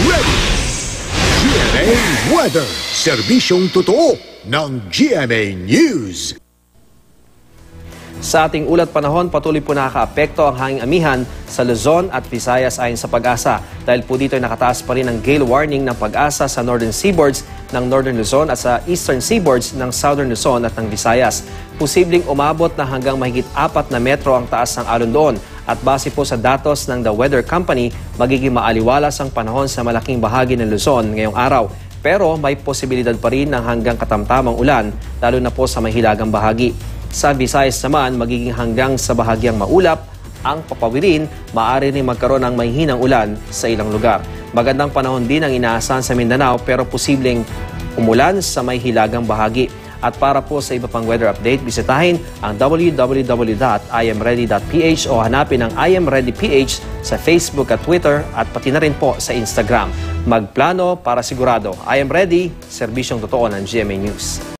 ready. GMA Weather. Serbisyong totoo ng GMA News. Sa ating ulat panahon, patuloy po nakakaapekto ang hanging amihan sa Luzon at Visayas ayon sa Pag-asa. Dahil po dito ay nakataas pa rin ang gale warning ng Pag-asa sa northern seaboards ng Northern Luzon at sa eastern seaboards ng Southern Luzon at ng Visayas. Posibleng umabot na hanggang mahigit 4 na metro ang taas ng alon doon. At base po sa datos ng The Weather Company, magiging maaliwalas ang panahon sa malaking bahagi ng Luzon ngayong araw. Pero may posibilidad pa rin ng hanggang katamtamang ulan, lalo na po sa mahilagang bahagi. Sa Visayas naman, magiging hanggang sa bahagyang maulap, ang papawirin, maaari rin magkaroon ng mahihinang ulan sa ilang lugar. Magandang panahon din ang inaasahan sa Mindanao pero posibleng umulan sa may hilagang bahagi. At para po sa iba pang weather update, bisitahin ang www.imready.ph o hanapin ang IMReadyPH sa Facebook at Twitter at pati na rin po sa Instagram. Magplano para sigurado. I am ready, serbisyong totoo ng GMA News.